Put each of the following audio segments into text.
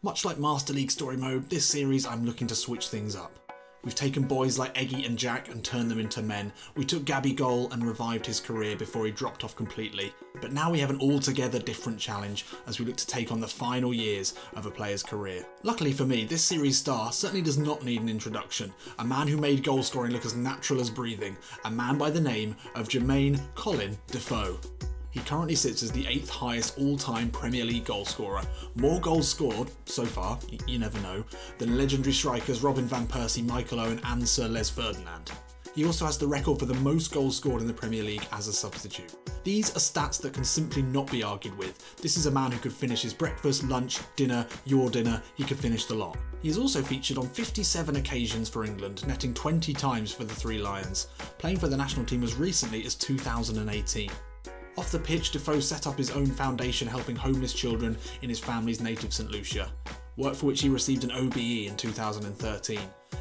Much like Master League Story Mode, this series I'm looking to switch things up. We've taken boys like Eggy and Jack and turned them into men. We took Gabigol and revived his career before he dropped off completely. But now we have an altogether different challenge as we look to take on the final years of a player's career. Luckily for me, this series star certainly does not need an introduction. A man who made goal scoring look as natural as breathing. A man by the name of Jermain Defoe. He currently sits as the 8th highest all-time Premier League goal scorer. More goals scored, so far, you never know, than legendary strikers Robin van Persie, Michael Owen and Sir Les Ferdinand. He also has the record for the most goals scored in the Premier League as a substitute. These are stats that can simply not be argued with. This is a man who could finish his breakfast, lunch, dinner, your dinner, he could finish the lot. He is also featured on 57 occasions for England, netting 20 times for the Three Lions, playing for the national team as recently as 2018. Off the pitch, Defoe set up his own foundation helping homeless children in his family's native St Lucia, work for which he received an OBE in 2013.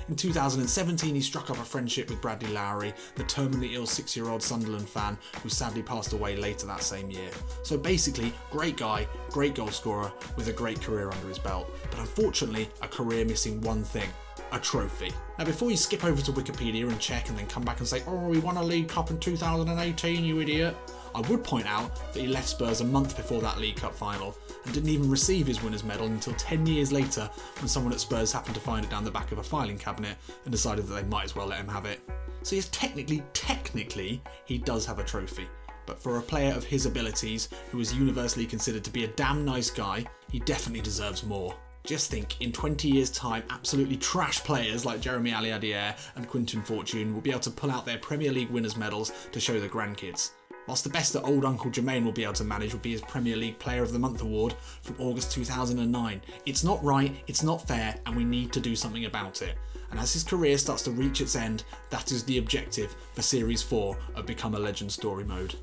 In 2017 he struck up a friendship with Bradley Lowry, the terminally ill 6-year-old Sunderland fan who sadly passed away later that same year. So basically, great guy, great goal scorer with a great career under his belt, but unfortunately a career missing one thing. A trophy. Now before you skip over to Wikipedia and check and then come back and say, oh, he won a League Cup in 2018, you idiot, I would point out that he left Spurs a month before that League Cup final and didn't even receive his winner's medal until 10 years later when someone at Spurs happened to find it down the back of a filing cabinet and decided that they might as well let him have it. So yes, technically, he does have a trophy. But for a player of his abilities, who is universally considered to be a damn nice guy, he definitely deserves more. Just think, in 20 years' time, absolutely trash players like Jeremy Aliadier and Quinton Fortune will be able to pull out their Premier League winners' medals to show their grandkids. Whilst the best that old Uncle Jermain will be able to manage will be his Premier League Player of the Month award from August 2009. It's not right, it's not fair, and we need to do something about it. And as his career starts to reach its end, that is the objective for Series 4 of Become a Legend Story Mode.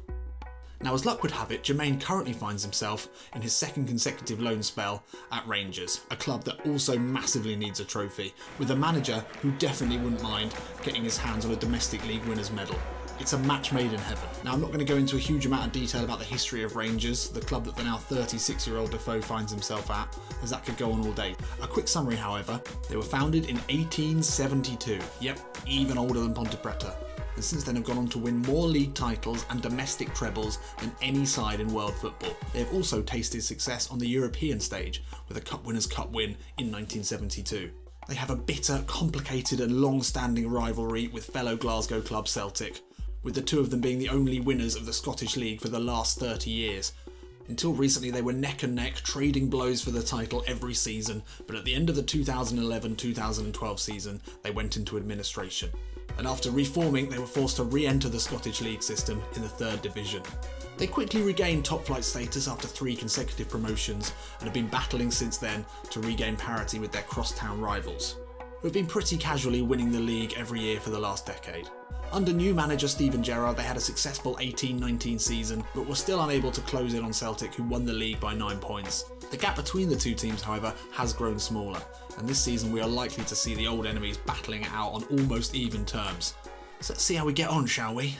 Now, as luck would have it, Jermain currently finds himself in his second consecutive loan spell at Rangers, a club that also massively needs a trophy, with a manager who definitely wouldn't mind getting his hands on a domestic league winners' medal. It's a match made in heaven. Now, I'm not going to go into a huge amount of detail about the history of Rangers, the club that the now 36-year-old Defoe finds himself at, as that could go on all day. A quick summary, however, they were founded in 1872. Yep, even older than Ponte Preta. And since then have gone on to win more league titles and domestic trebles than any side in world football. They have also tasted success on the European stage with a Cup Winners' Cup win in 1972. They have a bitter, complicated and long-standing rivalry with fellow Glasgow club Celtic, with the two of them being the only winners of the Scottish League for the last 30 years. Until recently they were neck and neck, trading blows for the title every season, but at the end of the 2011-2012 season they went into administration. And after reforming, they were forced to re-enter the Scottish League system in the 3rd Division. They quickly regained top-flight status after 3 consecutive promotions and have been battling since then to regain parity with their cross-town rivals, who have been pretty casually winning the league every year for the last decade. Under new manager Steven Gerrard, they had a successful 18-19 season, but were still unable to close in on Celtic, who won the league by 9 points. The gap between the two teams, however, has grown smaller, and this season we are likely to see the old enemies battling it out on almost even terms. So let's see how we get on, shall we?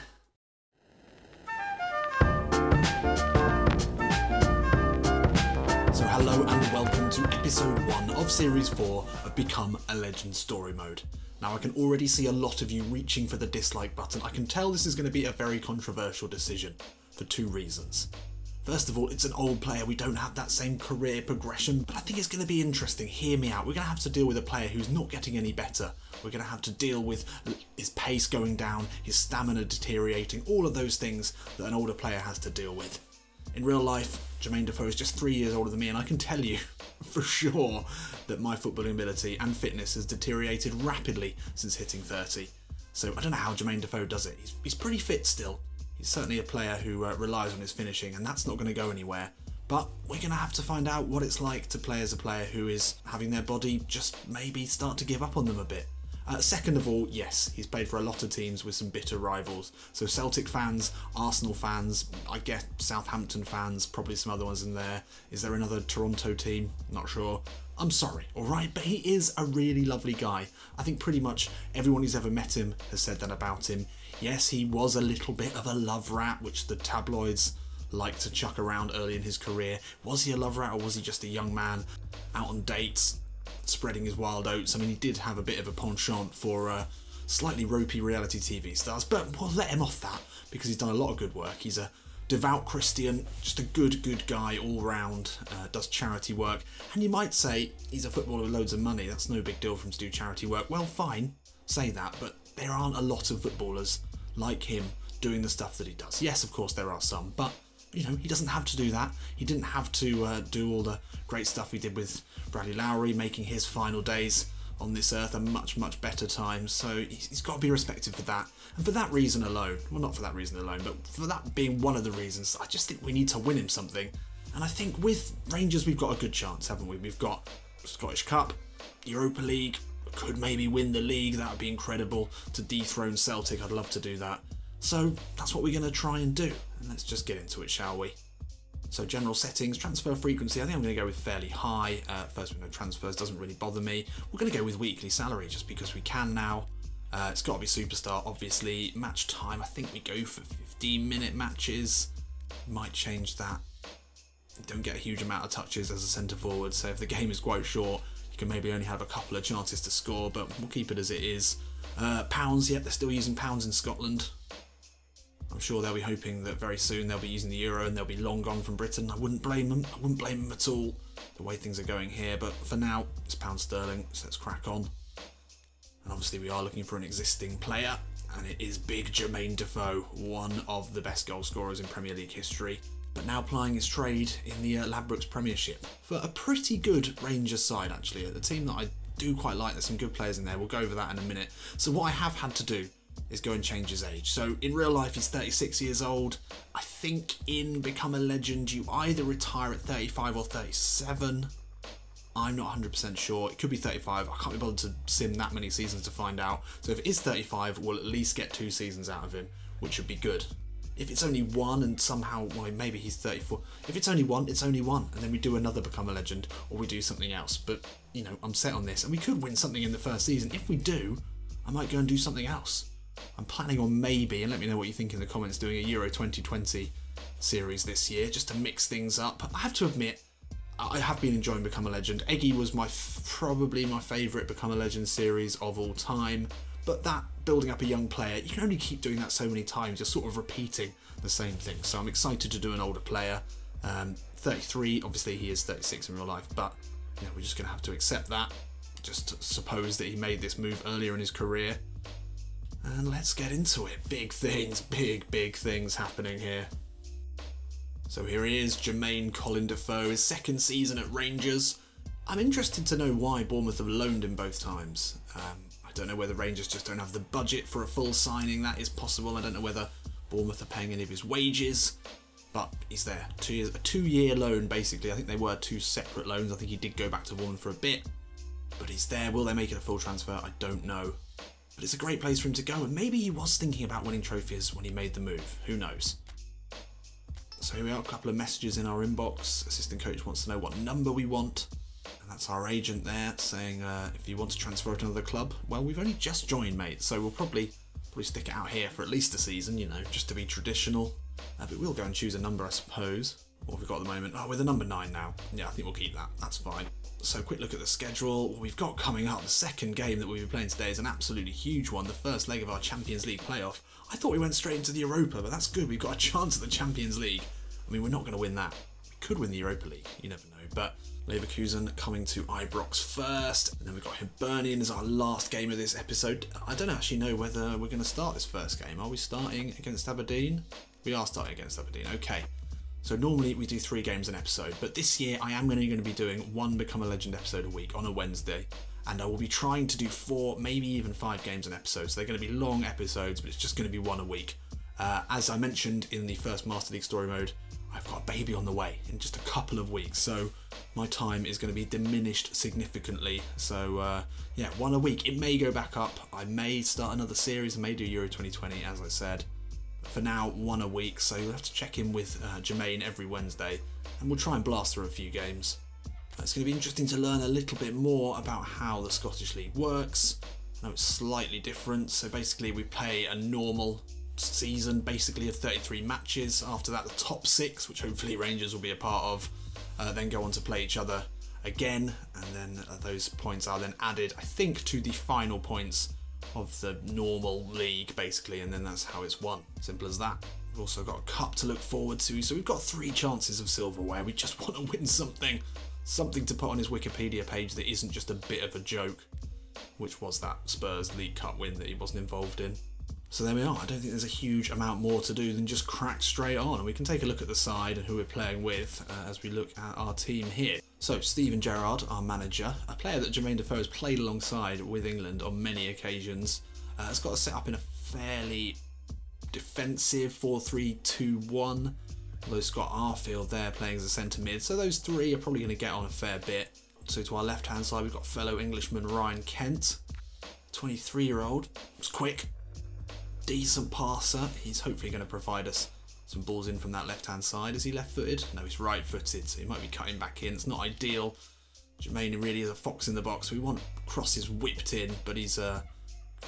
So hello and welcome to episode 1 of series 4 of Become a Legend Story Mode. Now I can already see a lot of you reaching for the dislike button. I can tell this is going to be a very controversial decision for 2 reasons. First of all, it's an old player, we don't have that same career progression, but I think it's going to be interesting. Hear me out. We're going to have to deal with a player who's not getting any better. We're going to have to deal with his pace going down, his stamina deteriorating, all of those things that an older player has to deal with. In real life, Jermain Defoe is just 3 years older than me, and I can tell you for sure that my footballing ability and fitness has deteriorated rapidly since hitting 30. So I don't know how Jermain Defoe does it. He's pretty fit still. He's certainly a player who relies on his finishing, and that's not going to go anywhere. But we're going to have to find out what it's like to play as a player who is having their body just maybe start to give up on them a bit. Second of all, yes, he's played for a lot of teams with some bitter rivals. So Celtic fans, Arsenal fans, I guess Southampton fans, probably some other ones in there. Is there another Toronto team? Not sure. I'm sorry, alright, but he is a really lovely guy. I think pretty much everyone who's ever met him has said that about him. Yes, he was a little bit of a love rat, which the tabloids like to chuck around early in his career. Was he a love rat or was he just a young man out on dates, spreading his wild oats. I mean, he did have a bit of a penchant for slightly ropey reality TV stars, but we'll let him off that because he's done a lot of good work. He's a devout Christian, just a good guy all round, does charity work, and you might say he's a footballer with loads of money, that's no big deal for him to do charity work. Well, fine, say that, but there aren't a lot of footballers like him doing the stuff that he does. Yes, of course there are some, but you know, he doesn't have to do that. He didn't have to do all the great stuff he did with Bradley Lowry, making his final days on this earth a much better time. So he's got to be respected for that. And for that reason alone, well, not for that reason alone, but for that being one of the reasons, I just think we need to win him something. And I think with Rangers, we've got a good chance, haven't we? We've got Scottish Cup, Europa League, could maybe win the league. That would be incredible to dethrone Celtic. I'd love to do that. So that's what we're going to try and do. And let's just get into it, shall we? So general settings, transfer frequency, I think I'm going to go with fairly high. First window transfers doesn't really bother me. We're going to go with weekly salary just because we can now. It's got to be superstar, obviously. Match time, I think we go for 15-minute matches. Might change that. You don't get a huge amount of touches as a centre forward, so if the game is quite short, you can maybe only have a couple of chances to score, but we'll keep it as it is. Pounds, yep, they're still using pounds in Scotland. I'm sure they'll be hoping that very soon they'll be using the euro and they'll be long gone from Britain. I wouldn't blame them. I wouldn't blame them at all, the way things are going here. But for now, it's pound sterling, so let's crack on. And obviously we are looking for an existing player, and it is big Jermain Defoe, one of the best goal scorers in Premier League history, but now plying his trade in the Ladbrokes Premiership for a pretty good Rangers side, actually. A team that I do quite like. There's some good players in there. We'll go over that in a minute. So what I have had to do is go and change his age. So in real life he's 36 years old. I think in Become a Legend you either retire at 35 or 37. I'm not 100% sure. It could be 35. I can't be bothered to sim that many seasons to find out. So if it is 35, we'll at least get 2 seasons out of him, which would be good. If it's only 1 and somehow, well, maybe he's 34. If it's only 1, it's only 1. And then we do another Become a Legend or we do something else. But, you know, I'm set on this. And we could win something in the first season. If we do, I might go and do something else. I'm planning on maybe, and let me know what you think in the comments, doing a Euro 2020 series this year, just to mix things up. I have to admit, I have been enjoying Become a Legend. Eggy was probably my favourite Become a Legend series of all time, but that building up a young player, you can only keep doing that so many times, you're sort of repeating the same thing. So I'm excited to do an older player. 33, obviously he is 36 in real life, but you know, we're just going to have to accept that. Just suppose that he made this move earlier in his career. And let's get into it. Big things, big things happening here. So here he is, Jermain Colin Defoe, his second season at Rangers. I'm interested to know why Bournemouth have loaned him both times. I don't know whether Rangers just don't have the budget for a full signing. That is possible. I don't know whether Bournemouth are paying any of his wages, but he's there. 2 years, a 2-year loan basically. I think they were 2 separate loans. I think he did go back to Bournemouth for a bit, but he's there. Will they make it a full transfer? I don't know. But it's a great place for him to go, and maybe he was thinking about winning trophies when he made the move. Who knows? So here we are, a couple of messages in our inbox. Assistant coach wants to know what number we want. And that's our agent there saying if you want to transfer to another club. Well, we've only just joined, mate, so we'll probably stick it out here for at least a season, you know, just to be traditional. But we'll go and choose a number, I suppose. What have we got at the moment? Oh, we're the number 9 now. Yeah, I think we'll keep that. That's fine. So quick look at the schedule. What we've got coming up, the second game that we'll be playing today is an absolutely huge one, the first leg of our Champions League playoff. I thought we went straight into the Europa, but that's good. We've got a chance at the Champions League. I mean, we're not going to win that. We could win the Europa League, you never know. But Leverkusen coming to Ibrox first, and then we've got Hibernian as our last game of this episode. I don't actually know whether we're going to start this first game. Are we starting against Aberdeen? We are starting against Aberdeen, okay. So normally we do 3 games an episode, but this year I am only going to be doing 1 Become a Legend episode a week on a Wednesday, and I will be trying to do 4, maybe even 5 games an episode. So they're going to be long episodes, but it's just going to be 1 a week. As I mentioned in the first Master League story mode, I've got a baby on the way in just a couple of weeks, so my time is going to be diminished significantly. So yeah, 1 a week. It may go back up. I may start another series. I may do Euro 2020, as I said. For now, 1 a week, so you'll have to check in with Jermain every Wednesday, and we'll try and blast through a few games. It's going to be interesting to learn a little bit more about how the Scottish League works. I know it's slightly different, so basically we play a normal season, basically of 33 matches. After that, the top 6, which hopefully Rangers will be a part of, then go on to play each other again, and then those points are then added, I think, to the final points of the normal league, basically, and then that's how it's won. Simple as that. We've also got a cup to look forward to, so we've got 3 chances of silverware. We just want to win something to put on his Wikipedia page that isn't just a bit of a joke, which was that Spurs League Cup win that he wasn't involved in. So there we are. I don't think there's a huge amount more to do than just crack straight on, and we can take a look at the side and who we're playing with as we look at our team here. So Steven Gerrard, our manager, a player that Jermain Defoe has played alongside with England on many occasions, has got us set up in a fairly defensive 4-3-2-1, although Scott Arfield there playing as a centre mid, so those 3 are probably going to get on a fair bit. So to our left hand side we've got fellow Englishman Ryan Kent, 23-year-old, he's quick, decent passer. He's hopefully going to provide us some balls in from that left hand side. Is he left footed? No, he's right footed, so he might be cutting back in. It's not ideal. Jermain really is a fox in the box. We want crosses whipped in, but he's got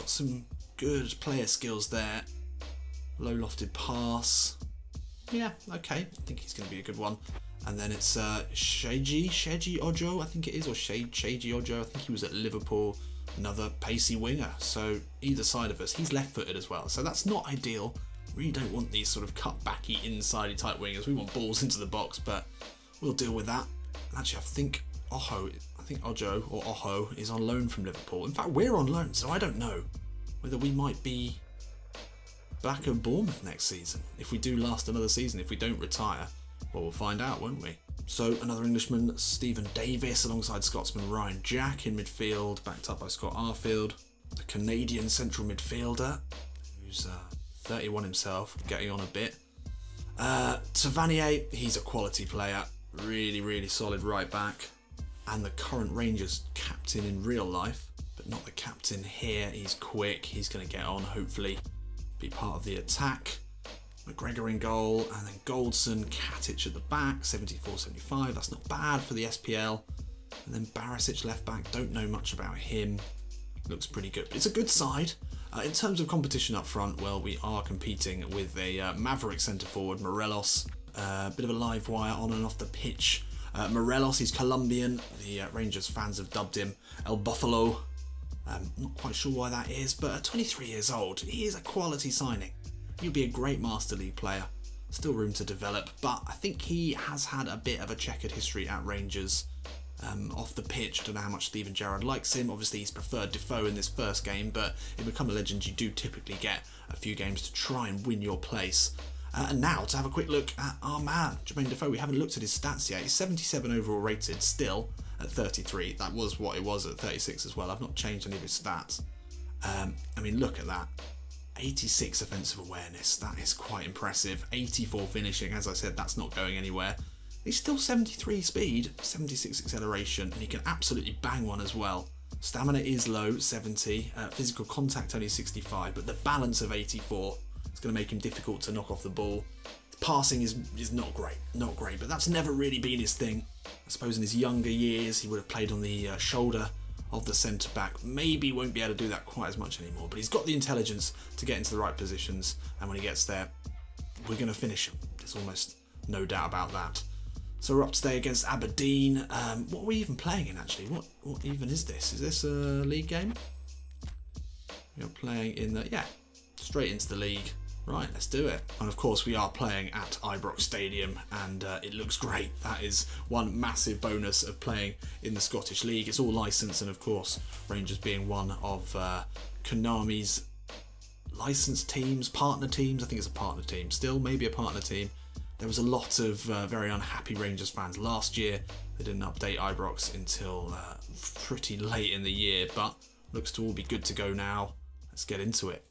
some good player skills there. Low lofted pass. Yeah, okay. I think he's going to be a good one. And then it's Sheji Ojo, I think it is, or Sheji Ojo. I think he was at Liverpool. Another pacey winger. So either side of us, he's left footed as well. So that's not ideal. We really don't want these sort of cut backy, inside-y type wingers. We want balls into the box, but we'll deal with that. Actually, I think Ojo or Ojo is on loan from Liverpool. In fact, we're on loan, so I don't know whether we might be back at Bournemouth next season. If we do last another season, if we don't retire, well, we'll find out, won't we? So another Englishman, Stephen Davis, alongside Scotsman Ryan Jack in midfield, backed up by Scott Arfield. A Canadian central midfielder, who's 31 himself, getting on a bit. Tavernier, he's a quality player, really solid right back, and the current Rangers captain in real life, but not the captain here. He's quick, he's going to get on, hopefully be part of the attack. McGregor in goal, and then Goldson, Katic at the back, 74-75, that's not bad for the SPL. And then Barisic left back, don't know much about him, looks pretty good, but it's a good side. In terms of competition up front, well, we are competing with a maverick centre forward, Morelos, bit of a live wire on and off the pitch. Morelos, he's Colombian, the Rangers fans have dubbed him El Buffalo. Not quite sure why that is, but at 23 years old, he is a quality signing. He'll be a great Master League player, still room to develop, but I think he has had a bit of a checkered history at Rangers off the pitch. I don't know how much Steven Gerrard likes him. Obviously he's preferred Defoe in this first game, but in Become a Legend you do typically get a few games to try and win your place. And now to have a quick look at our man, Jermain Defoe. We haven't looked at his stats yet. He's 77 overall rated still at 33. That was what it was at 36 as well. I've not changed any of his stats. I mean, look at that. 86 offensive awareness, that is quite impressive. 84 finishing, as I said, that's not going anywhere. He's still 73 speed, 76 acceleration, and he can absolutely bang one as well. Stamina is low, 70, physical contact only 65, but the balance of 84 is going to make him difficult to knock off the ball. Passing is not great, but that's never really been his thing. I suppose in his younger years he would have played on the shoulder of the centre back. Maybe won't be able to do that quite as much anymore, but he's got the intelligence to get into the right positions, and when he gets there, we're going to finish him. There's almost no doubt about that. So we're up today against Aberdeen. What are we even playing in actually? What even is this? Is this a league game? We are playing in the, yeah, straight into the league. Right, let's do it. And of course we are playing at Ibrox Stadium, and it looks great. That is one massive bonus of playing in the Scottish League. It's all licensed, and of course Rangers being one of Konami's licensed teams, partner teams. I think it's a partner team still, maybe a partner team. There was a lot of very unhappy Rangers fans last year. They didn't update Ibrox until pretty late in the year, but looks to all be good to go now. Let's get into it.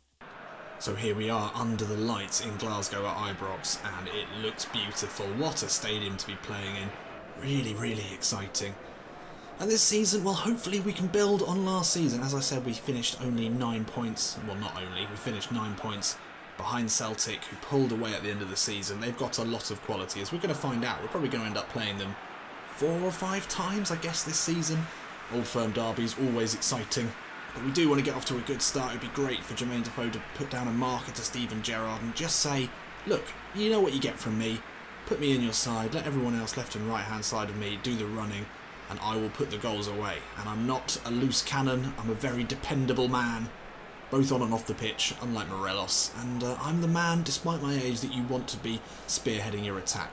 So here we are under the lights in Glasgow at Ibrox, and it looks beautiful. What a stadium to be playing in. Really exciting. And this season, well, hopefully we can build on last season. As I said, we finished only 9 points. Well, not only, we finished 9 points behind Celtic, who pulled away at the end of the season. They've got a lot of quality, as we're going to find out. We're probably going to end up playing them 4 or 5 times, I guess, this season. Old Firm derbies, always exciting. But we do want to get off to a good start. It'd be great for Jermain Defoe to put down a marker to Steven Gerrard and just say, look, you know what you get from me. Put me in your side. Let everyone else left and right hand side of me do the running. and I will put the goals away. And I'm not a loose cannon, I'm a very dependable man, both on and off the pitch, unlike Morelos. And I'm the man, despite my age, that you want to be spearheading your attack.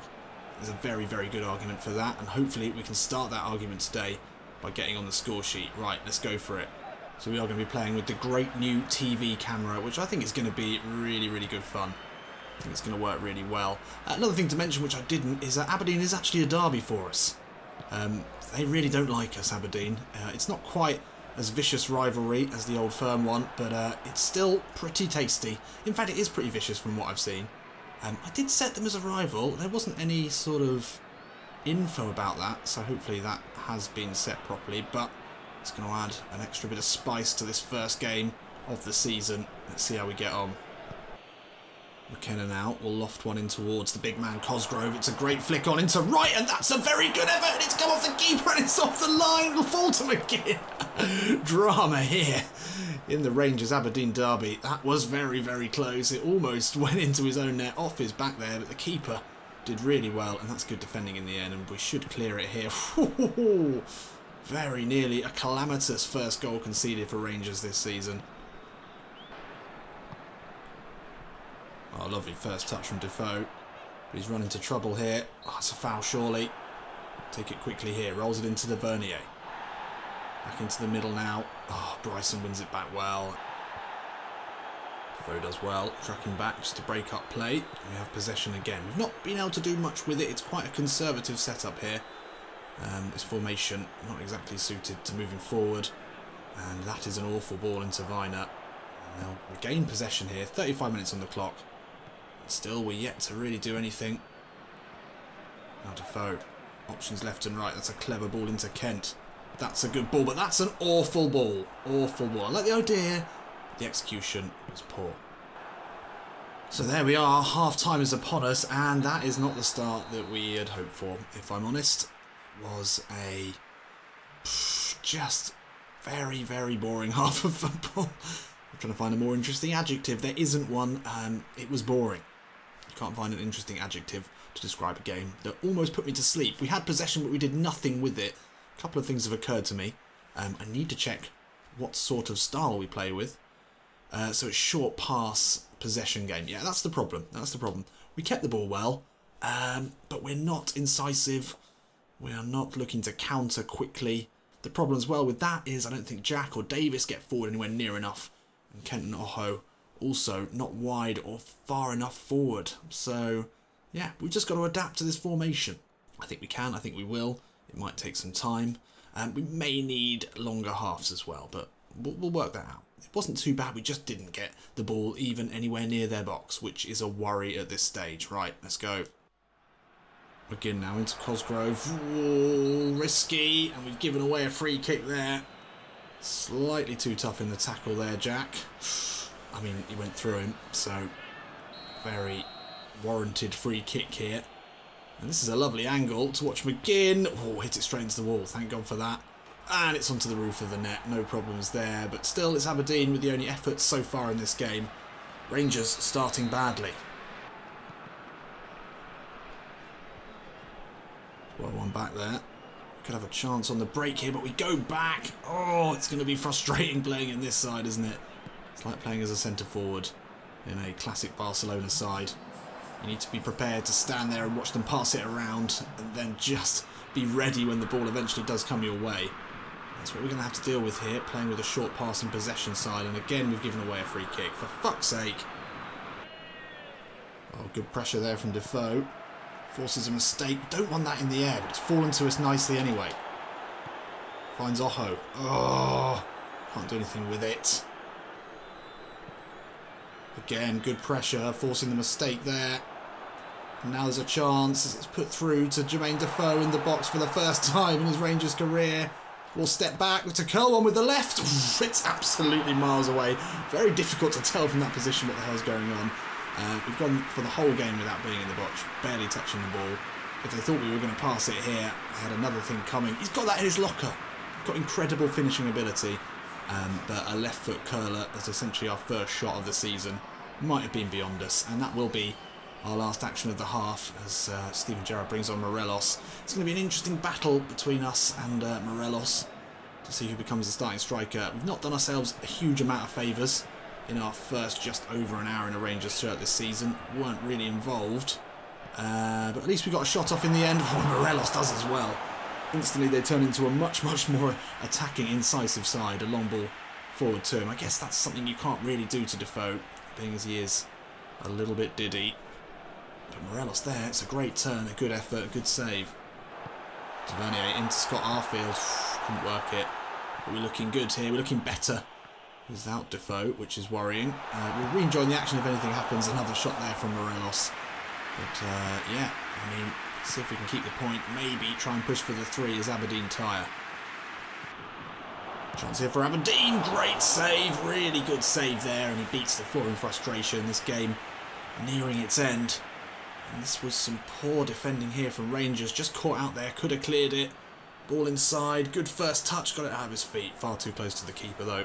There's a very, very good argument for that, and hopefully we can start that argument today by getting on the score sheet. Right, let's go for it. So we are going to be playing with the great new TV camera, which I think is going to be really, really good fun. I think it's going to work really well. Another thing to mention, which I didn't, is that Aberdeen is actually a derby for us. They really don't like us, Aberdeen. It's not quite as vicious rivalry as the Old Firm one, but it's still pretty tasty. In fact, it is pretty vicious from what I've seen. I did set them as a rival. There wasn't any sort of info about that, so hopefully that has been set properly, but it's going to add an extra bit of spice to this first game of the season. Let's see how we get on. McKenna now will loft one in towards the big man Cosgrove. It's a great flick on into right, and that's a very good effort, and it's come off the keeper and it's off the line. It'll fall to McGinn. Drama here in the Rangers Aberdeen derby. That was very, very close. It almost went into his own net, off his back there, but the keeper did really well, and that's good defending in the end, and we should clear it here. Very nearly a calamitous first goal conceded for Rangers this season. Oh, lovely first touch from Defoe. But he's run into trouble here. Oh, it's a foul surely. Take it quickly here. Rolls it into Tavernier. Back into the middle now. Oh, Bryson wins it back well. Defoe does well. Tracking back just to break up play. And we have possession again. We've not been able to do much with it. It's quite a conservative setup here. This formation not exactly suited to moving forward. And that is an awful ball into Viner. And they'll regain possession here. 35 minutes on the clock. Still, we're yet to really do anything. Now Defoe. Options left and right. That's a clever ball into Kent. That's a good ball, but that's an awful ball. Awful ball. I like the idea, but the execution was poor. So there we are. Half-time is upon us, and that is not the start that we had hoped for, if I'm honest. It was a just very, very boring half of football. I'm trying to find a more interesting adjective. There isn't one. It was boring. Can't find an interesting adjective to describe a game that almost put me to sleep. We had possession, but we did nothing with it. A couple of things have occurred to me. I need to check what sort of style we play with. So it's short pass possession game. Yeah, that's the problem. That's the problem. We kept the ball well, but we're not incisive. We are not looking to counter quickly. The problem as well with that is I don't think Jack or Davis get forward anywhere near enough. And Kent and Oho also not wide or far enough forward. So, yeah, we've just got to adapt to this formation. I think we can, I think we will. It might take some time. And we may need longer halves as well, but we'll work that out. It wasn't too bad, we just didn't get the ball even anywhere near their box, which is a worry at this stage. Right, let's go. Again now into Cosgrove. Ooh, risky, and we've given away a free kick there. Slightly too tough in the tackle there, Jack. I mean, he went through him, so very warranted free kick here. And this is a lovely angle to watch McGinn. Oh, hit it straight into the wall. Thank God for that. And it's onto the roof of the net. No problems there. But still, it's Aberdeen with the only efforts so far in this game. Rangers starting badly. Well, one back there. Could have a chance on the break here, but we go back. Oh, it's going to be frustrating playing in this side, isn't it? It's like playing as a centre forward in a classic Barcelona side. You need to be prepared to stand there and watch them pass it around and then just be ready when the ball eventually does come your way. That's what we're going to have to deal with here, playing with a short passing possession side. And again, we've given away a free kick. For fuck's sake. Oh, good pressure there from Defoe. Forces a mistake. Don't want that in the air, but it's fallen to us nicely anyway. Finds Oho. Oh, can't do anything with it. Again, good pressure, forcing the mistake there. And now there's a chance. It's put through to Jermain Defoe in the box for the first time in his Rangers career. We'll step back to curl one with the left. It's absolutely miles away. Very difficult to tell from that position what the hell's going on. We've gone for the whole game without being in the box, barely touching the ball. If they thought we were going to pass it here, they had another thing coming. He's got that in his locker. He's got incredible finishing ability. But a left foot curler is essentially our first shot of the season. Might have been beyond us, and that will be our last action of the half as Steven Gerrard brings on Morelos. It's going to be an interesting battle between us and Morelos to see who becomes the starting striker. We've not done ourselves a huge amount of favours in our first just over an hour in a Rangers shirt this season. Weren't really involved, but at least we got a shot off in the end. Oh, Morelos does as well. Instantly they turn into a much more attacking, incisive side. A long ball forward to him. I guess that's something you can't really do to Defoe, being as he is a little bit diddy. But Morelos there, it's a great turn, a good effort, a good save. Tavernier into Scott Arfield. Couldn't work it. But we're looking good here, we're looking better without Defoe, which is worrying. We'll re-enjoy the action if anything happens. Another shot there from Morelos. But yeah, I mean, see if we can keep the point. Maybe try and push for the 3 as Aberdeen tire. Chance here for Aberdeen. Great save. Really good save there. And he beats the 4 in frustration. This game nearing its end. And this was some poor defending here from Rangers. Just caught out there. Could have cleared it. Ball inside. Good first touch. Got it out of his feet. Far too close to the keeper though.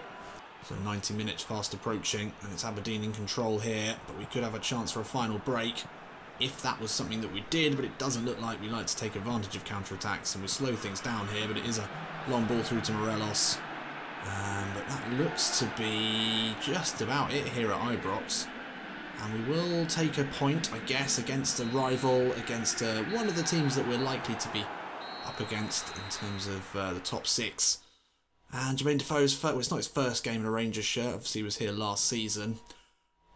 So 90 minutes fast approaching. And it's Aberdeen in control here. But we could have a chance for a final break. If that was something that we did, but it doesn't look like we like to take advantage of counter-attacks, and we slow things down here, but it is a long ball through to Morelos. But that looks to be just about it here at Ibrox. And we will take a point, I guess, against a rival, against one of the teams that we're likely to be up against in terms of the top 6. And Jermain Defoe's first, well, it's not his first game in a Rangers shirt, obviously he was here last season.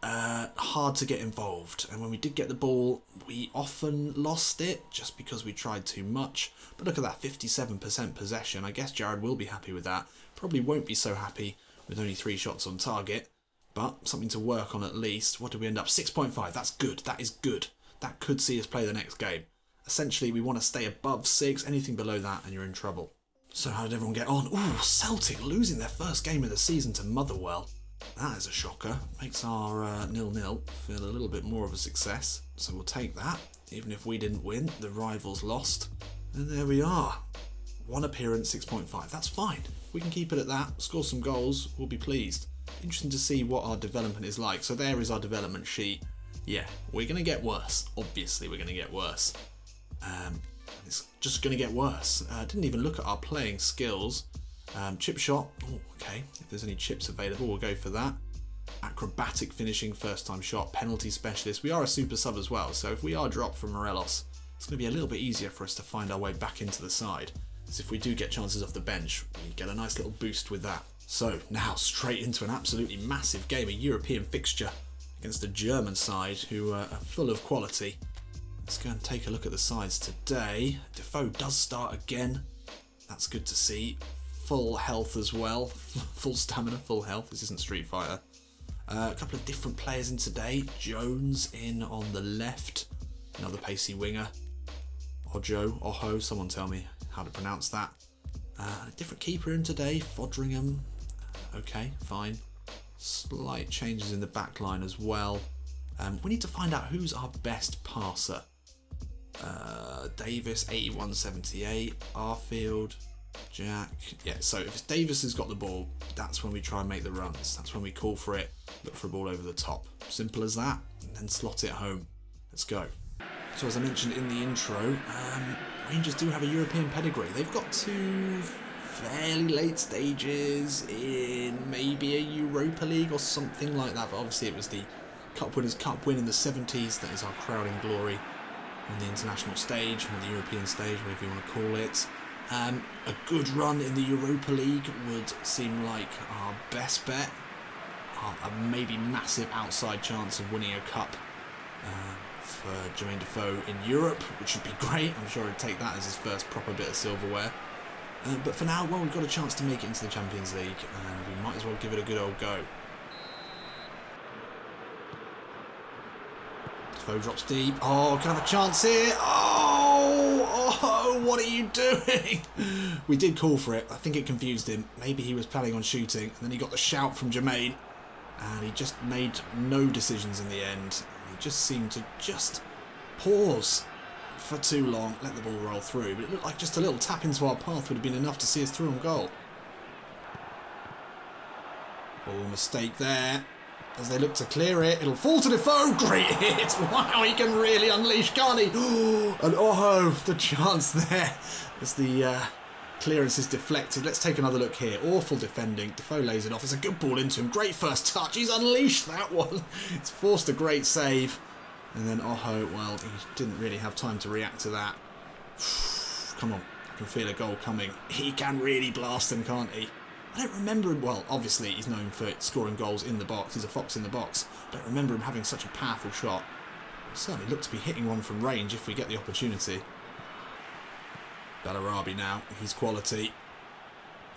Hard to get involved, and when we did get the ball we often lost it just because we tried too much. But look at that, 57% possession. I guess Gerrard will be happy with that. Probably won't be so happy with only 3 shots on target, but something to work on at least. What did we end up? 6.5. That's good. That is good. That could see us play the next game. Essentially we want to stay above 6. Anything below that and you're in trouble. So how did everyone get on? Ooh, Celtic losing their first game of the season to Motherwell. That is a shocker. Makes our 0-0 feel a little bit more of a success. So we'll take that. Even if we didn't win, the rivals lost. And there we are. 1 appearance, 6.5. That's fine. We can keep it at that. Score some goals. We'll be pleased. Interesting to see what our development is like. So there is our development sheet. Yeah, we're going to get worse. Obviously, we're going to get worse. It's just going to get worse. Didn't even look at our playing skills. Chip shot, oh, okay, if there's any chips available we'll go for that. Acrobatic finishing, first time shot, penalty specialist. We are a super sub as well, so if we are dropped from Morelos, it's going to be a little bit easier for us to find our way back into the side. As if we do get chances off the bench, we get a nice little boost with that. So now straight into an absolutely massive game, a European fixture against a German side who are full of quality. Let's go and take a look at the sides today. Defoe does start again, that's good to see. Full health as well, full stamina, full health. This isn't Street Fighter. A couple of different players in today. Jones in on the left, another pacey winger. Ojo, someone tell me how to pronounce that. A different keeper in today, Fodringham. Okay, fine. Slight changes in the back line as well. We need to find out who's our best passer. Davis, 81-78, Arfield. Jack, yeah, so if Davis has got the ball, that's when we try and make the runs. That's when we call for it, look for a ball over the top. Simple as that, and then slot it home. Let's go. So as I mentioned in the intro, Rangers do have a European pedigree. They've got to fairly late stages in maybe a Europa League or something like that, but obviously it was the Cup Winners' Cup win in the 70s. That is our crowning glory on the international stage, or the European stage, whatever you want to call it. A good run in the Europa League would seem like our best bet. A maybe massive outside chance of winning a cup for Jermain Defoe in Europe, which would be great. I'm sure he'd take that as his first proper bit of silverware. But for now, well, we've got a chance to make it into the Champions League, and we might as well give it a good old go. Defoe drops deep. Oh, can I have a chance here? Oh, what are you doing? We did call for it. I think it confused him. Maybe he was planning on shooting, and then he got the shout from Jermain, and he just made no decisions in the end. He just seemed to just pause for too long, let the ball roll through, but it looked like just a little tap into our path would have been enough to see us through on goal. Oh, mistake there. as they look to clear it. It'll fall to Defoe. Great hit. Wow, he can really unleash, can't he? And oh, the chance there as the clearance is deflected. Let's take another look here. Awful defending. Defoe lays it off. It's a good ball into him. Great first touch. He's unleashed that one. It's forced a great save. And then Oho, well, he didn't really have time to react to that. Come on. I can feel a goal coming. He can really blast them, can't he? I don't remember him. Well, obviously he's known for scoring goals in the box. He's a fox in the box. I don't remember him having such a powerful shot. He certainly looked to be hitting one from range if we get the opportunity. Bellarabi now. He's quality.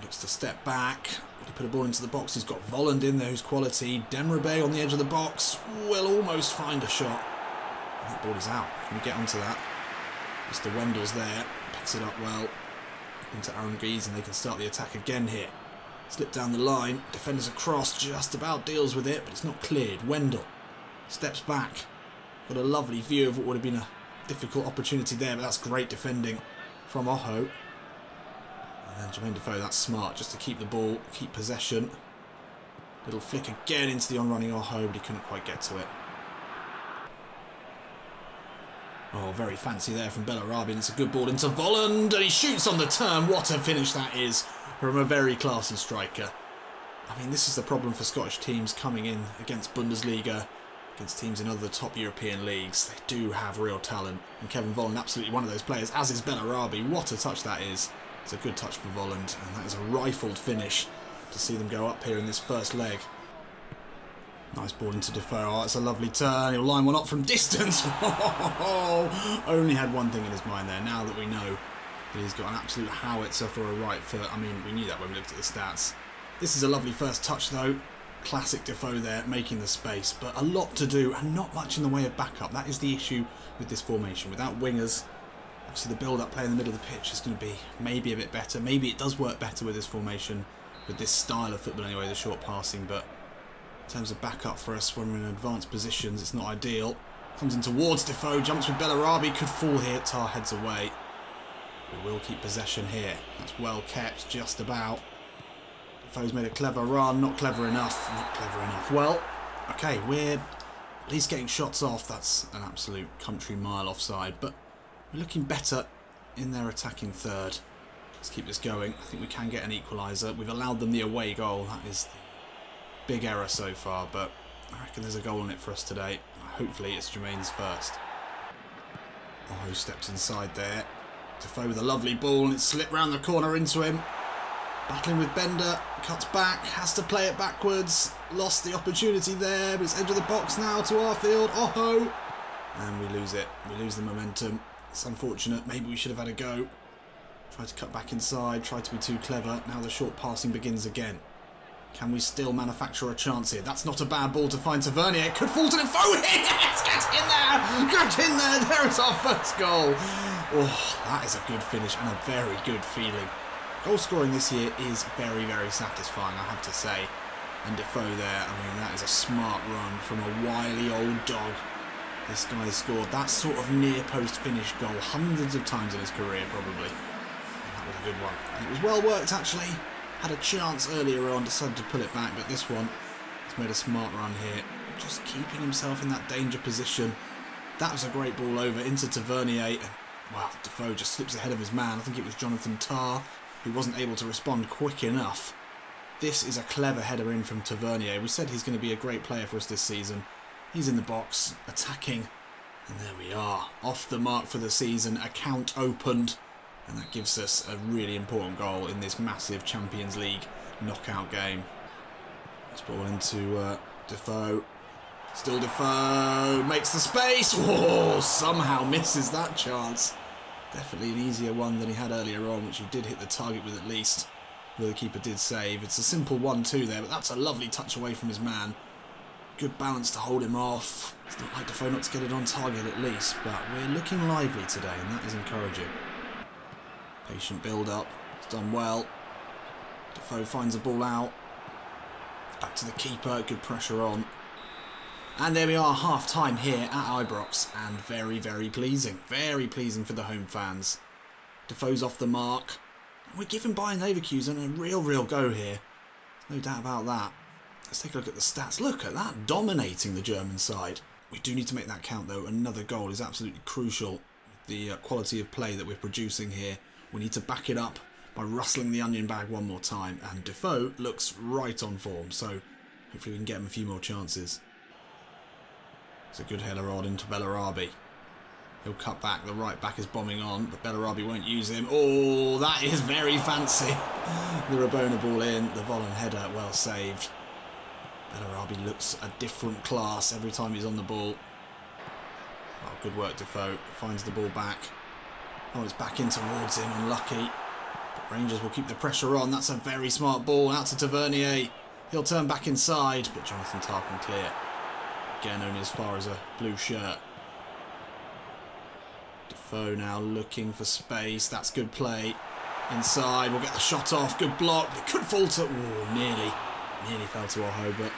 Looks to step back. Would he put a ball into the box? He's got Volland in there who's quality. Demrebe on the edge of the box. Will almost find a shot. That ball is out. Can we get onto that? Mr. Wendell's there. Picks it up well. Into Aaron Geese and they can start the attack again here. Slip down the line. Defenders across. Just about deals with it, but it's not cleared. Wendell steps back. Got a lovely view of what would have been a difficult opportunity there, but that's great defending from Oho. And then Jermain Defoe, that's smart, just to keep the ball, keep possession. Little flick again into the on-running Oho, but he couldn't quite get to it. Oh, very fancy there from Bellarabi, and it's a good ball into Volland, and he shoots on the turn. What a finish that is from a very classy striker. I mean, this is the problem for Scottish teams coming in against Bundesliga, against teams in other top European leagues. They do have real talent, and Kevin Volland absolutely one of those players, as is Bellarabi. What a touch that is. It's a good touch for Volland, and that is a rifled finish to see them go up here in this first leg. Nice ball into Defoe. Oh, it's a lovely turn. He'll line one up from distance. Only had one thing in his mind there. Now that we know that he's got an absolute howitzer for a right foot. I mean, we knew that when we looked at the stats. This is a lovely first touch, though. Classic Defoe there, making the space. But a lot to do and not much in the way of backup. That is the issue with this formation. Without wingers, obviously the build-up play in the middle of the pitch is going to be maybe a bit better. Maybe it does work better with this formation, with this style of football anyway, the short passing. But in terms of backup for us when we're in advanced positions, it's not ideal. Comes in towards Defoe, jumps with Bellarabi, could fall here. Tar heads away. We will keep possession here. That's well kept, just about. Defoe's made a clever run, not clever enough. Not clever enough. Well, okay, we're at least getting shots off. That's an absolute country mile offside, but we're looking better in their attacking third. Let's keep this going. I think we can get an equaliser. We've allowed them the away goal. That is the big error so far, but I reckon there's a goal in it for us today. Hopefully it's Jermain's first. Oh, steps inside there. Defoe with a lovely ball, and it slipped round the corner into him. Battling with Bender, cuts back, has to play it backwards. Lost the opportunity there, but it's edge of the box now to our field. Oh-ho! And we lose it. We lose the momentum. It's unfortunate. Maybe we should have had a go. Tried to cut back inside, tried to be too clever. Now the short passing begins again. Can we still manufacture a chance here? That's not a bad ball to find Tavernier. It could fall to Defoe. Yes, get in there! Get in there! There is our first goal. Oh, that is a good finish and a very good feeling. Goal scoring this year is very, very satisfying, I have to say. And Defoe there, I mean, that is a smart run from a wily old dog. This guy scored that sort of near post finish goal hundreds of times in his career, probably. And that was a good one. And it was well worked, actually. Had a chance earlier on, decided to pull it back, but this one has made a smart run here. Just keeping himself in that danger position. That was a great ball over into Tavernier. And, well, Defoe just slips ahead of his man. I think it was Jonathan Tarr, who wasn't able to respond quick enough. This is a clever header in from Tavernier. We said he's going to be a great player for us this season. He's in the box, attacking. And there we are. Off the mark for the season. Account opened. And that gives us a really important goal in this massive Champions League knockout game. Let's ball into Defoe. Still Defoe. Makes the space. Oh, somehow misses that chance. Definitely an easier one than he had earlier on, which he did hit the target with at least. Though the keeper did save. It's a simple 1-2 there, but that's a lovely touch away from his man. Good balance to hold him off. It's not like Defoe not to get it on target at least, but we're looking lively today, and that is encouraging. Patient build-up. It's done well. Defoe finds the ball out. Back to the keeper. Good pressure on. And there we are, half-time here at Ibrox. And very, very pleasing. Very pleasing for the home fans. Defoe's off the mark. We're giving Bayern Leverkusen a real go here. No doubt about that. Let's take a look at the stats. Look at that, dominating the German side. We do need to make that count though. Another goal is absolutely crucial. The quality of play that we're producing here. We need to back it up by rustling the onion bag one more time. And Defoe looks right on form, so hopefully we can get him a few more chances. It's a good header on into Bellarabi. He'll cut back. The right back is bombing on, but Bellarabi won't use him. Oh, that is very fancy. The Rabona ball in. The Vollen header, well saved. Bellarabi looks a different class every time he's on the ball. Oh, good work, Defoe. Finds the ball back. Oh, it's back in towards him. Unlucky. But Rangers will keep the pressure on. That's a very smart ball. Out to Tavernier. He'll turn back inside, but Jonathan Tarr can clear. Again, only as far as a blue shirt. Defoe now looking for space. That's good play. Inside. We'll get the shot off. Good block. It could fall to... Oh, nearly. Nearly fell to Ojo, but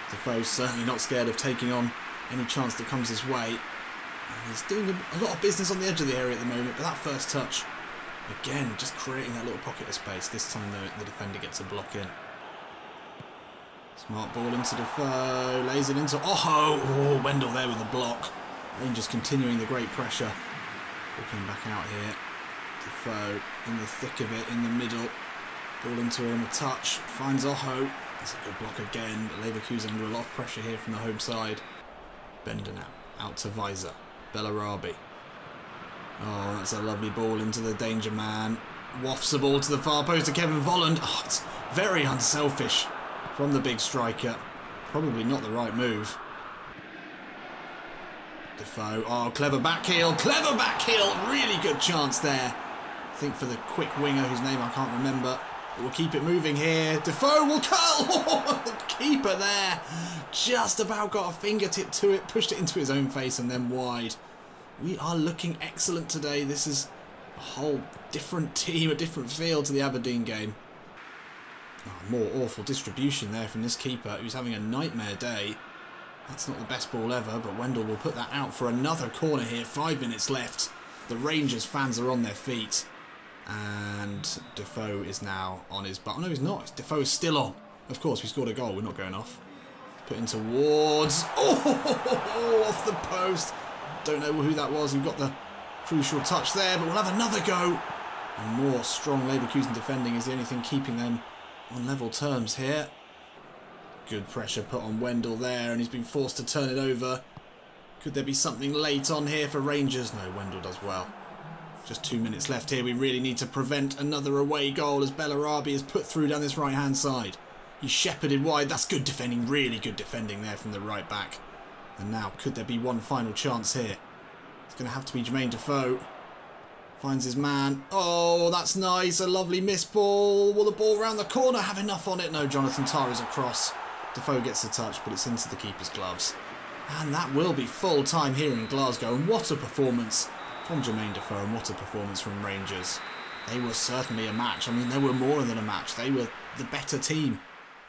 Defoe's certainly not scared of taking on any chance that comes his way. And he's doing a lot of business on the edge of the area at the moment, but that first touch, again, just creating that little pocket of space. This time, though, the defender gets a block in. Smart ball into Defoe, lays it into Ojo. Oh, Wendell there with the block. Rangers continuing the great pressure. Walking back out here. Defoe in the thick of it, in the middle. Ball into him, a touch, finds Ojo. That's a good block again, but Leverkusen under a lot of pressure here from the home side. Bender now, out to Weiser. Bellarabi. Oh, that's a lovely ball into the danger man. Wafts the ball to the far post to Kevin Volland. Oh, it's very unselfish from the big striker. Probably not the right move. Defoe, oh, clever back heel, really good chance there. I think for the quick winger whose name I can't remember. We'll keep it moving here. Defoe will curl. Oh, the keeper there. Just about got a fingertip to it. Pushed it into his own face and then wide. We are looking excellent today. This is a whole different team, a different feel to the Aberdeen game. Oh, more awful distribution there from this keeper who's having a nightmare day. That's not the best ball ever, but Wendell will put that out for another corner here. 5 minutes left. The Rangers fans are on their feet. And Defoe is now on his butt. Oh, no, he's not. Defoe is still on. Of course, we scored a goal. We're not going off. Put in towards... Oh, off the post. Don't know who that was who got the crucial touch there, but we'll have another go. And more strong Leverkusen defending is the only thing keeping them on level terms here. Good pressure put on Wendell there, and he's been forced to turn it over. Could there be something late on here for Rangers? No, Wendell does well. Just 2 minutes left here. We really need to prevent another away goal as Bellarabi is put through down this right-hand side. He's shepherded wide. That's good defending. Really good defending there from the right back. And now, could there be one final chance here? It's going to have to be Jermain Defoe. Finds his man. Oh, that's nice. A lovely miss ball. Will the ball round the corner have enough on it? No, Jonathan Tarr is across. Defoe gets the touch, but it's into the keeper's gloves. And that will be full time here in Glasgow. And what a performance from Jermain Defoe, and what a performance from Rangers. They were certainly a match. I mean, they were more than a match. They were the better team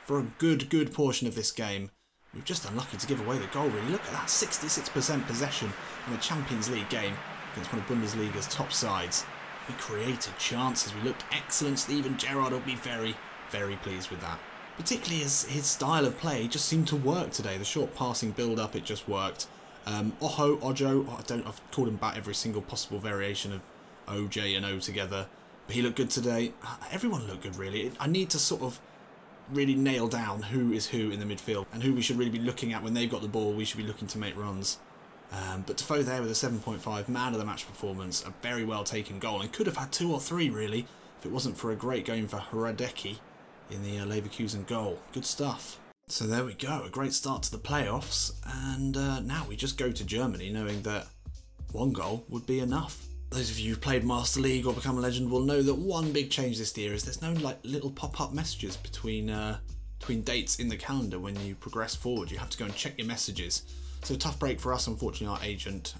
for a good portion of this game. We were just unlucky to give away the goal, really. Look at that, 66% possession in a Champions League game against one of Bundesliga's top sides. We created chances. We looked excellent. Steven Gerrard will be very, very pleased with that. Particularly as his style of play just seemed to work today. The short passing build-up, it just worked. Ojo, I've called him back every single possible variation of OJ and O together. But he looked good today. Everyone looked good, really. I need to sort of really nail down who is who in the midfield and who we should really be looking at when they've got the ball. We should be looking to make runs. But Defoe there with a 7.5, man of the match performance. A very well taken goal, and could have had 2 or 3, really, if it wasn't for a great going for Hradecki in the Leverkusen goal. Good stuff. So there we go, a great start to the playoffs, and now we just go to Germany knowing that 1 goal would be enough. Those of you who've played Master League or become a legend will know that one big change this year is there's no like little pop-up messages between dates in the calendar when you progress forward. You have to go and check your messages. So tough break for us. Unfortunately, our agent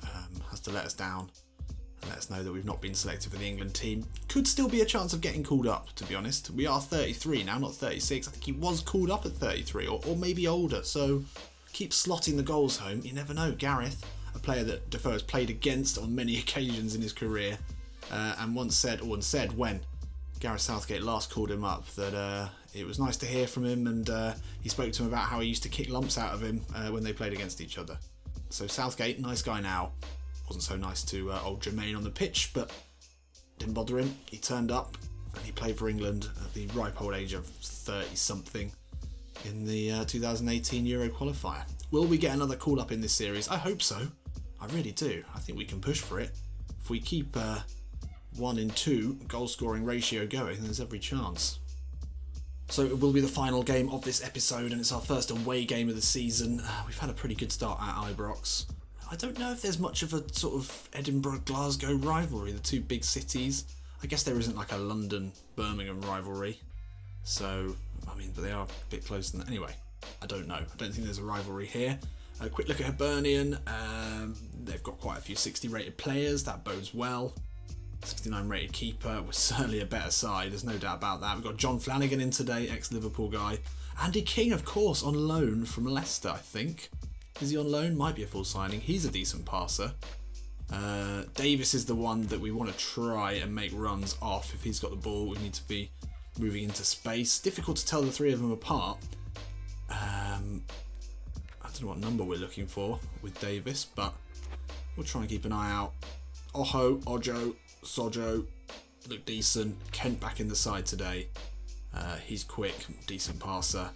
has to let us down and let us know that we've not been selected for the England team. Could still be a chance of getting called up, to be honest. We are 33 now, not 36. I think he was called up at 33 or maybe older. So keep slotting the goals home. You never know. Gareth, a player that Defoe has played against on many occasions in his career, and once said when Gareth Southgate last called him up that it was nice to hear from him, and he spoke to him about how he used to kick lumps out of him when they played against each other. So Southgate, nice guy now. Wasn't so nice to old Jermain on the pitch, but didn't bother him. He turned up and he played for England at the ripe old age of 30-something in the 2018 Euro qualifier. Will we get another call-up in this series? I hope so. I really do. I think we can push for it. If we keep 1-in-2 goal-scoring ratio going, there's every chance. So it will be the final game of this episode, and it's our first away game of the season. We've had a pretty good start at Ibrox. I don't know if there's much of a sort of Edinburgh-Glasgow rivalry, the two big cities. I guess there isn't like a London-Birmingham rivalry. So, I mean, but they are a bit closer than that. Anyway, I don't know. I don't think there's a rivalry here. A quick look at Hibernian. They've got quite a few 60 rated players. That bodes well. 69 rated keeper was certainly a better side. There's no doubt about that. We've got John Flanagan in today, ex-Liverpool guy. Andy King, of course, on loan from Leicester, I think. Is he on loan? Might be a full signing. He's a decent passer. Davis is the one that we want to try and make runs off. If he's got the ball, we need to be moving into space. Difficult to tell the three of them apart. I don't know what number we're looking for with Davis, but we'll try and keep an eye out. Ojo, Sojo look decent. Kent back in the side today. He's quick, decent passer.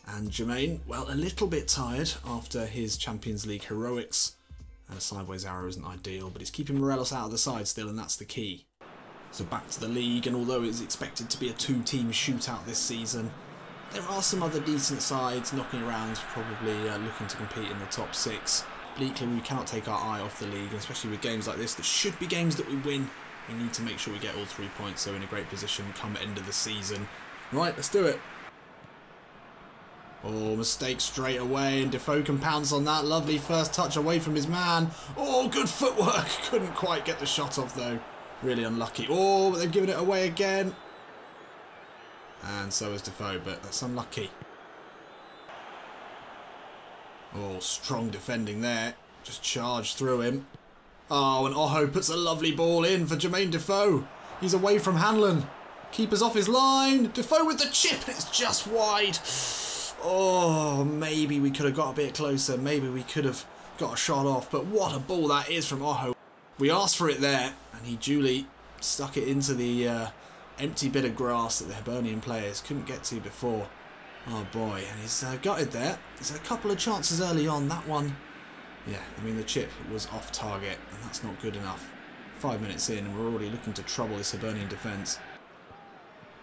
And Jermain, well, a little bit tired after his Champions League heroics. And a sideways arrow isn't ideal, but he's keeping Morelos out of the side still, and that's the key. So back to the league, and although it's expected to be a two-team shootout this season, there are some other decent sides knocking around, probably looking to compete in the top 6. Bleakly, we cannot take our eye off the league, and especially with games like this that should be games that we win. We need to make sure we get all 3 points, so we're in a great position come end of the season. Right, let's do it. Oh, mistake straight away, and Defoe can pounce on that. Lovely first touch away from his man. Oh, good footwork. Couldn't quite get the shot off, though. Really unlucky. Oh, but they've given it away again. And so is Defoe, but that's unlucky. Oh, strong defending there. Just charged through him. Oh, and Ojo puts a lovely ball in for Jermain Defoe. He's away from Hanlon. Keeper's off his line. Defoe with the chip. It's just wide. Oh, maybe we could have got a bit closer. Maybe we could have got a shot off. But what a ball that is from Ojo. We asked for it there, and he duly stuck it into the empty bit of grass that the Hibernian players couldn't get to before. Oh boy, and he's got it there. He's had a couple of chances early on. That one, yeah, I mean the chip was off target, and that's not good enough. 5 minutes in, and we're already looking to trouble this Hibernian defence.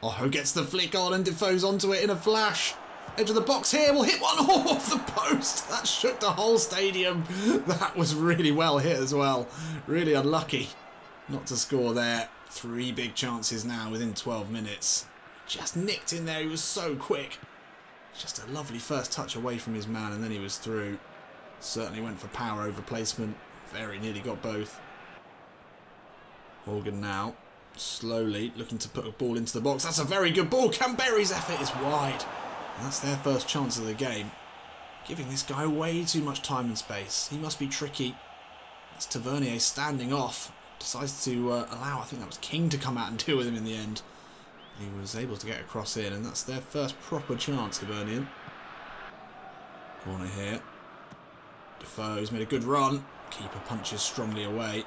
Ojo gets the flick on, and Defoe's onto it in a flash. Edge of the box here, we'll hit one off the post. That shook the whole stadium. That was really well hit as well. Really unlucky not to score there. 3 big chances now within 12 minutes. Just nicked in there, he was so quick. Just a lovely first touch away from his man, and then he was through. Certainly went for power over placement. Very nearly got both. Hogan now, slowly looking to put a ball into the box. That's a very good ball. Kamberi's effort is wide. And that's their first chance of the game. Giving this guy way too much time and space. He must be tricky. That's Tavernier standing off. Decides to allow, I think that was King, to come out and deal with him in the end. He was able to get a cross in, and that's their first proper chance, Hibernian. Corner here. Defoe's made a good run. Keeper punches strongly away.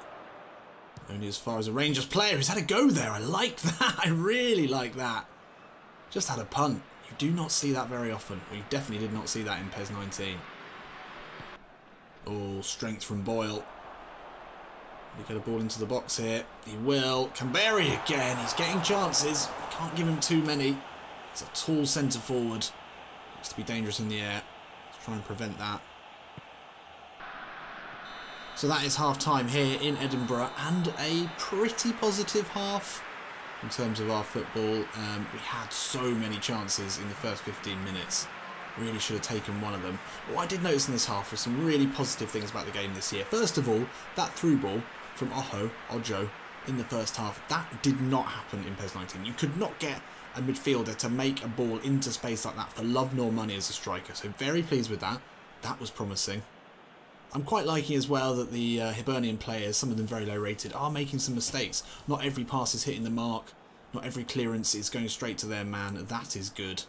Only as far as a Rangers player. He's had a go there. I like that. I really like that. Just had a punt. You do not see that very often. Well, you definitely did not see that in PES 19. Oh, strength from Boyle. Will he get a ball into the box here? He will. Kamberi again. He's getting chances. Can't give him too many. It's a tall centre forward. Looks to be dangerous in the air. Let's try and prevent that. So that is half time here in Edinburgh, and a pretty positive half in terms of our football. We had so many chances in the first 15 minutes. Really should have taken one of them. What I did notice in this half were some really positive things about the game this year. First of all, that through ball from Ojo in the first half, that did not happen in PES 19. You could not get a midfielder to make a ball into space like that for love nor money as a striker. So very pleased with that. That was promising. I'm quite liking as well that the Hibernian players, some of them very low rated, are making some mistakes. Not every pass is hitting the mark. Not every clearance is going straight to their man. That is good.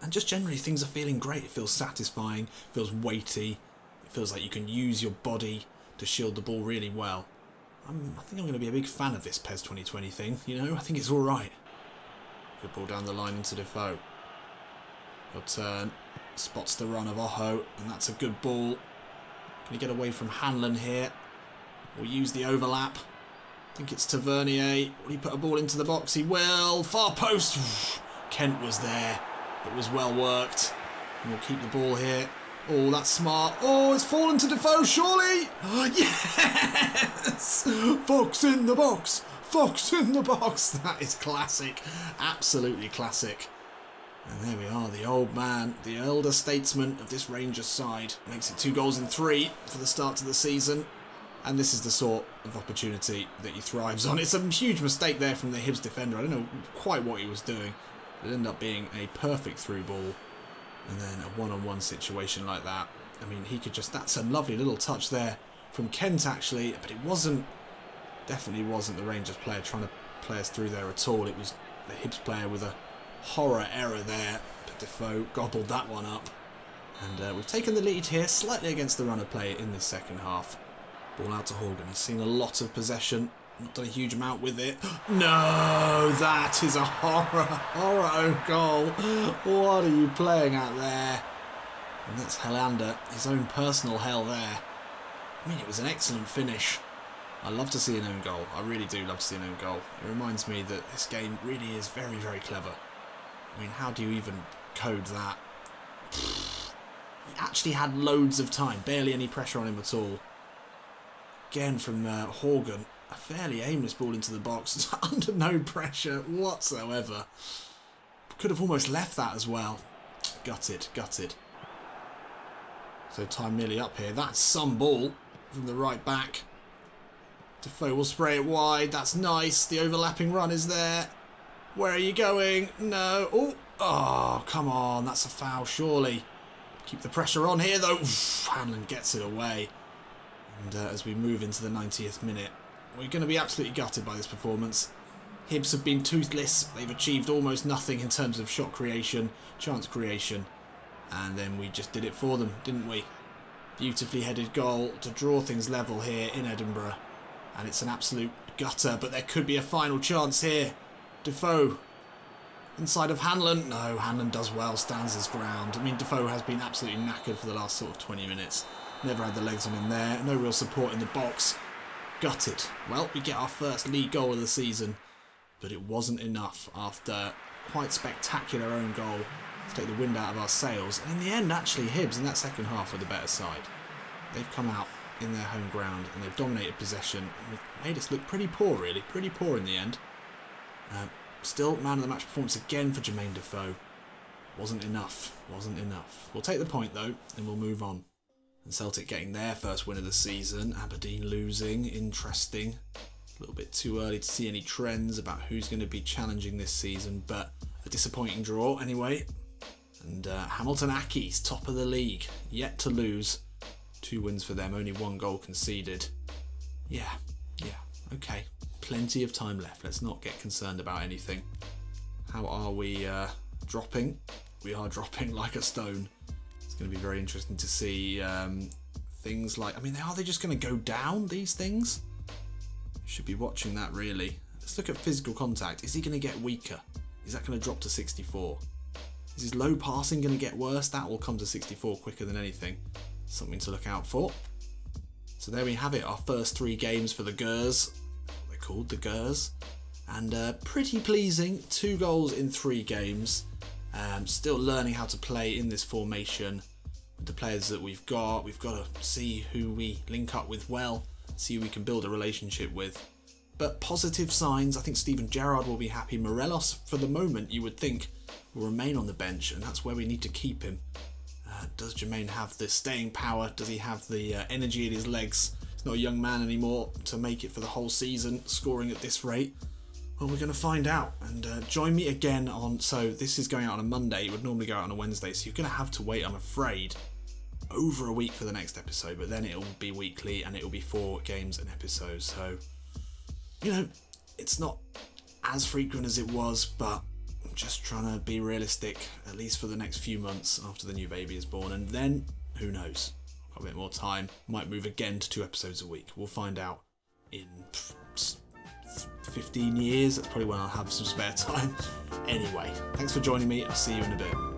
And just generally, things are feeling great. It feels satisfying, it feels weighty, it feels like you can use your body to shield the ball really well. I think I'm going to be a big fan of this PES 2020 thing, you know, I think it's alright. Good ball down the line into Defoe. He'll turn, spots the run of Ojo, and that's a good ball. Can he get away from Hanlon here? We'll use the overlap. I think it's Tavernier. Will he put a ball into the box? He will. Far post. Kent was there. It was well worked. And we'll keep the ball here. Oh, that's smart. Oh, it's fallen to Defoe, surely. Yes! Fox in the box. Fox in the box. That is classic. Absolutely classic. And there we are, the old man, the elder statesman of this Rangers side. Makes it 2 goals in 3 for the start of the season. And this is the sort of opportunity that he thrives on. It's a huge mistake there from the Hibs defender. I don't know quite what he was doing. It ended up being a perfect through ball. And then a one-on-one situation like that. I mean, he could just... That's a lovely little touch there from Kent, actually. But it wasn't... Definitely wasn't the Rangers player trying to play us through there at all. It was the Hibs player with a horror error there. But Defoe gobbled that one up. And we've taken the lead here slightly against the run of play in this second half. Ball out to Hogan. He's seen a lot of possession. Not done a huge amount with it. No, that is a horror own goal. What are you playing at there? And that's Helander, his own personal hell there. I mean, it was an excellent finish. I love to see an own goal. I really do love to see an own goal. It reminds me that this game really is very, very clever. I mean, how do you even code that? He actually had loads of time. Barely any pressure on him at all. Again from Hogan. A fairly aimless ball into the box, under no pressure whatsoever. Could have almost left that as well. Gutted, gutted. So time nearly up here. That's some ball from the right back. Defoe will spray it wide. That's nice. The overlapping run is there. Where are you going? No. Oh, come on. That's a foul, surely. Keep the pressure on here, though. Hanlon gets it away. And as we move into the 90th minute, we're going to be absolutely gutted by this performance. Hibs have been toothless. They've achieved almost nothing in terms of shot creation, chance creation. And then we just did it for them, didn't we? Beautifully headed goal to draw things level here in Edinburgh. And it's an absolute gutter, but there could be a final chance here. Defoe. Inside of Hanlon. No, Hanlon does well, stands his ground. I mean, Defoe has been absolutely knackered for the last sort of 20 minutes. Never had the legs on him there. No real support in the box. Gutted. Well, we get our first league goal of the season, but it wasn't enough after quite spectacular own goal to take the wind out of our sails. And in the end, actually, Hibs in that second half were the better side. They've come out in their home ground and they've dominated possession and made us look pretty poor, really. Pretty poor in the end. Still, man of the match performance again for Jermain Defoe. Wasn't enough. Wasn't enough. We'll take the point, though, and we'll move on. And Celtic getting their first win of the season. Aberdeen losing. Interesting. A little bit too early to see any trends about who's going to be challenging this season, but a disappointing draw anyway. And Hamilton Accies, top of the league. Yet to lose. 2 wins for them, only 1 goal conceded. Yeah, okay. Plenty of time left. Let's not get concerned about anything. How are we dropping? We are dropping like a stone. It's going to be very interesting to see things like... I mean, are they just going to go down, these things? Should be watching that, really. Let's look at physical contact. Is he going to get weaker? Is that going to drop to 64? Is his low passing going to get worse? That will come to 64 quicker than anything. Something to look out for. So there we have it. Our first 3 games for the Gers. What they're called, the Gers. And pretty pleasing. 2 goals in 3 games. Still learning how to play in this formation with the players that we've got. We've got to see who we link up with well, see who we can build a relationship with. But positive signs. I think Steven Gerrard will be happy. Morelos, for the moment, you would think, will remain on the bench, and that's where we need to keep him. Does Jermain have the staying power? Does he have the energy in his legs? He's not a young man anymore to make it for the whole season, scoring at this rate. Well, we're going to find out. And join me again on... So this is going out on a Monday. It would normally go out on a Wednesday. So you're going to have to wait, I'm afraid, over a week for the next episode. But then it'll be weekly and it'll be 4 games an episode. So, you know, it's not as frequent as it was, but I'm just trying to be realistic, at least for the next few months after the new baby is born, and then, who knows, got a bit more time, might move again to 2 episodes a week. We'll find out in 15 years, that's probably when I'll have some spare time. Anyway, thanks for joining me, I'll see you in a bit.